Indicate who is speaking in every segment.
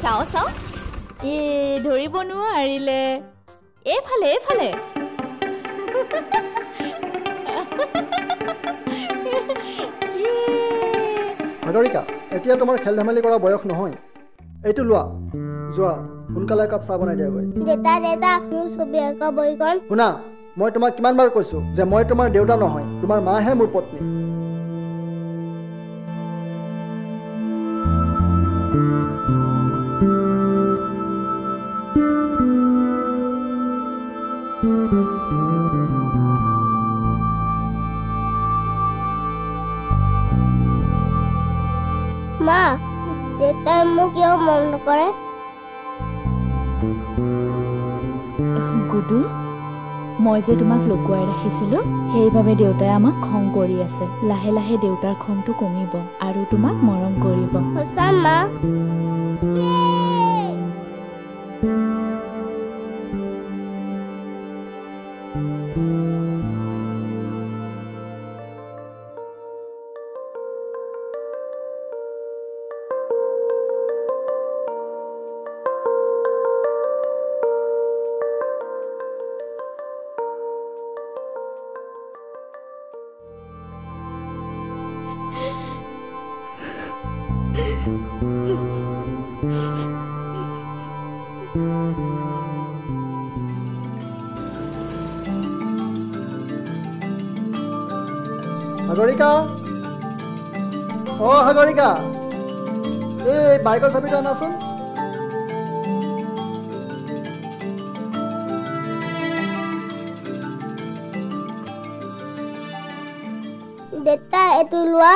Speaker 1: চাও চাও ধৰিব নোৱাৰিলে এইফালে এইফালে
Speaker 2: সাগৰিকা এতিয়া তোমাৰ খেল ধেমালি কৰা বয়স নহয় এইটো লোৱা যোৱা সোনকালে কাপ চাহ বনাই দিয়া গৈ
Speaker 3: দেতা দেতা মোৰ ছবি আঁকা বহিখন
Speaker 2: শুনা মই তোমাক কিমানবাৰ কৈছো যে মই তোমাৰ দেউতা নহয় তোমাৰ মাহে মোৰ পত্নী
Speaker 3: মা দেউতাই মোক কিয় মন নকৰে
Speaker 1: গুডু মই যে তোমাক লুকুৱাই ৰাখিছিলো সেইবাবে দেউতাই আমাক খং কৰি আছে লাহে লাহে দেউতাৰ খংটো কমিব আৰু তোমাক মৰম কৰিব
Speaker 3: সঁচা মা
Speaker 2: সাগৰিকা সাগৰিকা এই বাইকৰ চাবিটো আনাচোন
Speaker 3: দেউতা এইটো লোৱা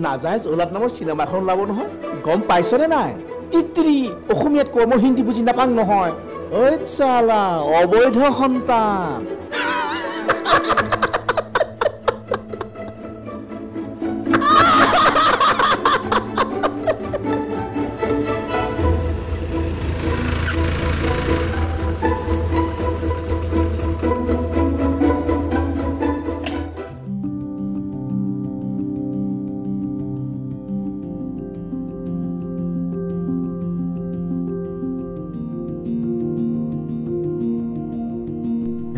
Speaker 4: নাজায়জ ওলাদ নামৰ চিনেমা এখন ওলাব নহয় গম পাইছনে নাই তিত্ৰী অসমীয়াত কয় মই হিন্দী বুজি নাপাং নহয় ঐ চালা অবৈধ সন্তান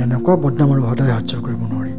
Speaker 2: এনেকুৱা বদনাম আৰু সদায় সহ্য কৰিব নোৱাৰি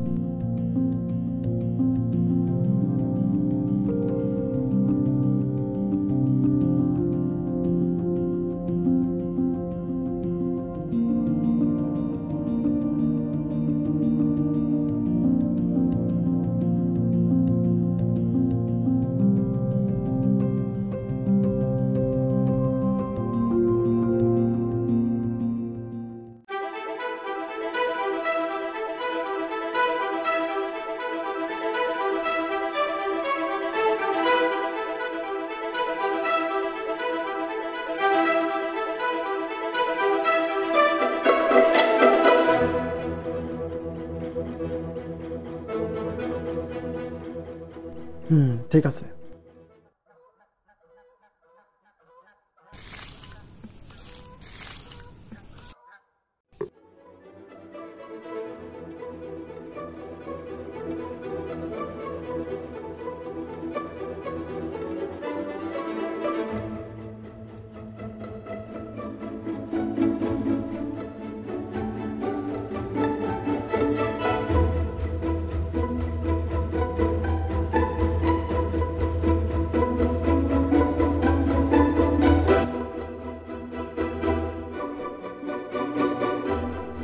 Speaker 2: ঠিক আছে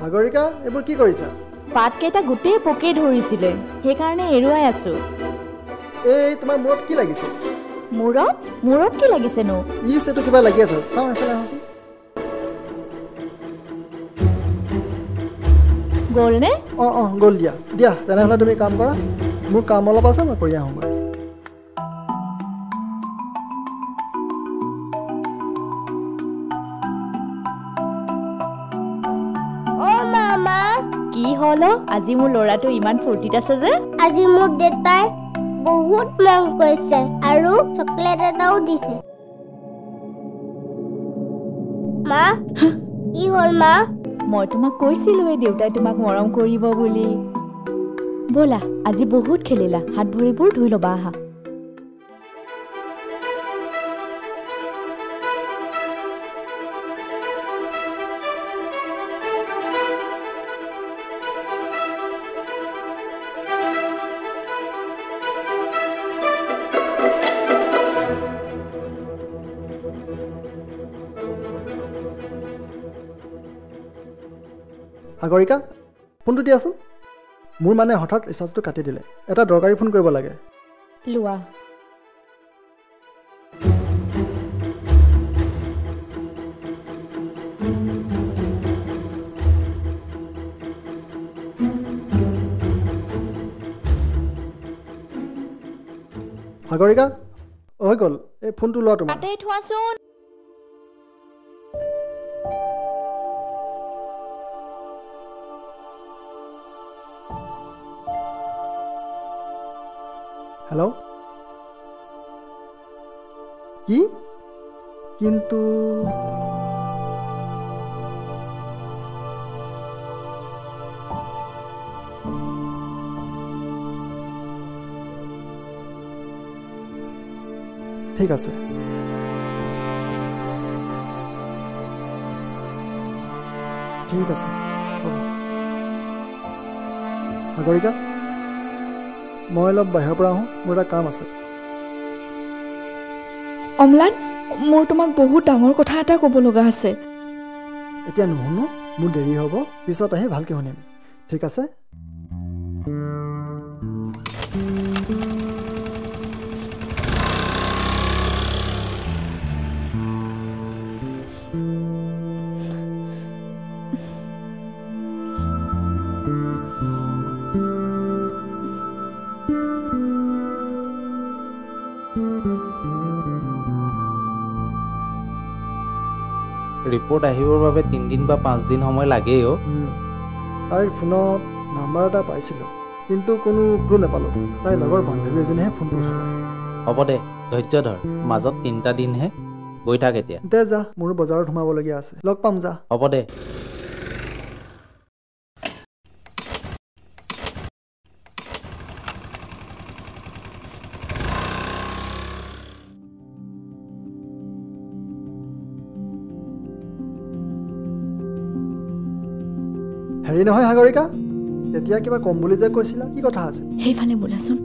Speaker 2: সাগৰিকা এইবোৰ কি কৰিছা
Speaker 1: পাতকেইটা গোটেই পোকে ধৰিছিলে সেইকাৰণে এৰুৱাই আছো
Speaker 2: এই তোমাৰ মূৰত কি লাগিছে
Speaker 1: মূৰত কি লাগিছেনো
Speaker 2: এইটো কিবা লাগি আছে চাওঁ এফালে আহচোন
Speaker 1: গ'ল নে
Speaker 2: গ'ল দিয়া তেনেহ'লে তুমি কাম কৰা মোৰ কাম অলপ আছে মই কৰি আহোঁ
Speaker 1: কি হ'ল আজি মোৰ ল'ৰাটো ইমান ফূৰ্তিত আছে যে
Speaker 3: আজি মোৰ দেউতাই বহুত মৰম কৰিছে আৰু চকলেট এটাও দিছে মা কি হ'ল মা
Speaker 1: মই তোমাক কৈছিলোৱে দেউতাই তোমাক মৰম কৰিব বুলি ব'লা আজি বহুত খেলিলা হাত ভৰিবোৰ ধুই ল'বা আহা
Speaker 2: সাগৰিকা ফোনটো দিয়াচোন মোৰ মানে হঠাৎ ৰিচাৰ্জটো কাটি দিলে এটা দৰকাৰী ফোন কৰিব লাগে
Speaker 1: লোৱা
Speaker 2: সাগৰিকা হৈ গ'ল এই ফোনটো লোৱা তোমাৰ
Speaker 1: তাতে থোৱাচোন
Speaker 2: হেল্ল' কি কিন্তু ঠিক আছে ঠিক আছে সাগৰিকা মই অলপ বাহিৰৰ পৰা আহোঁ মোৰ এটা কাম আছে
Speaker 1: অম্লান মোৰ তোমাক বহুত ডাঙৰ কথা এটা ক'ব লগা আছে
Speaker 2: এতিয়া নুশুনো মোৰ দেৰি হ'ব পিছত আহি ভালকৈ শুনিম ঠিক আছে
Speaker 5: ৰিপৰ্ট আহিবৰ বাবে 3 দিন বা 5 দিন সময় লাগেই
Speaker 2: তাইৰ ফোনত নাম্বাৰ এটা পাইছিলোঁ কিন্তু কোনো ক্লু নাপালোঁ তাইৰ লগৰ বান্ধৱী এজনীহে ফোনটো উঠালে
Speaker 5: হ'ব দে ধৈৰ্য ধৰ মাজত 3টা দিনহে গৈ থাক এতিয়া
Speaker 2: দে যা মোৰো বজাৰত সোমাবলগীয়া আছে লগ পাম যা
Speaker 5: হ'ব দে
Speaker 2: হেৰি নহয় সাগৰিকা তেতিয়া কিবা কম বুলি যে কৈছিলা কি কথা আছে
Speaker 1: সেইফালে বোলাচোন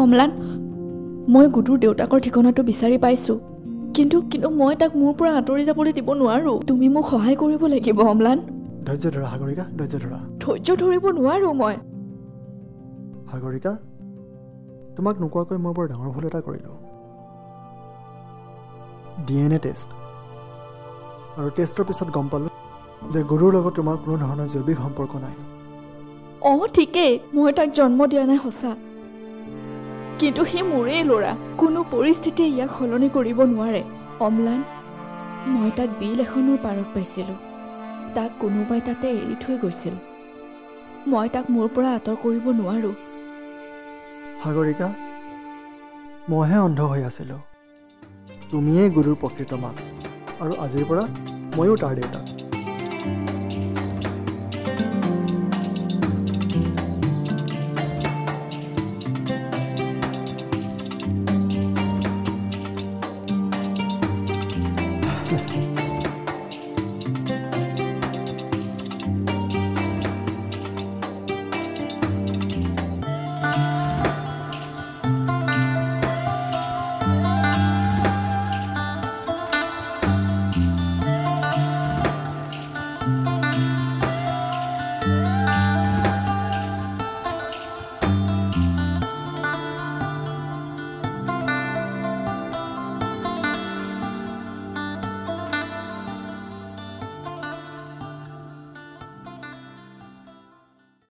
Speaker 1: অম্লান মই গুডুৰ দেউতাকৰ ঠিকনাটো বিচাৰি পাইছোঁ কিন্তু মই তাক মোৰ পৰা আঁতৰি যাবলৈ দিব নোৱাৰোঁ তুমি মোক সহায় কৰিব লাগিব অম্লান
Speaker 2: ধৈৰ্য ধৰা সাগৰিকা ধৈৰ্য ধৰা
Speaker 1: ধৈৰ্য ধৰিব নোৱাৰোঁ মই
Speaker 2: সাগৰিকা তোমাক নোকোৱাকৈ মই বৰ ডাঙৰ ভুল এটা কৰিলোঁ DNA টেষ্ট আৰু টেষ্টৰ পিছত গম পালোঁ যে গুৰুৰ লগত তোমাৰ কোনো ধৰণৰ জৈৱিক সম্পৰ্ক নাই
Speaker 1: ঠিকেই মই তাক জন্ম দিয়া নাই সঁচা কিন্তু সি মোৰেই ল'ৰা কোনো পৰিস্থিতিয়ে ইয়াক সলনি কৰিব নোৱাৰে অম্লান মই তাক বিল এখনৰ পাৰত পাইছিলোঁ তাক কোনোবাই তাতে এৰি থৈ গৈছিল মই তাক মোৰ পৰা আঁতৰ কৰিব নোৱাৰোঁ
Speaker 2: সাগৰিকা মইহে অন্ধ হৈ আছিলোঁ তুমিয়েই গুৰুৰ প্ৰকৃত মাক আৰু আজিৰ পৰা ময়ো তাৰ দেউতাক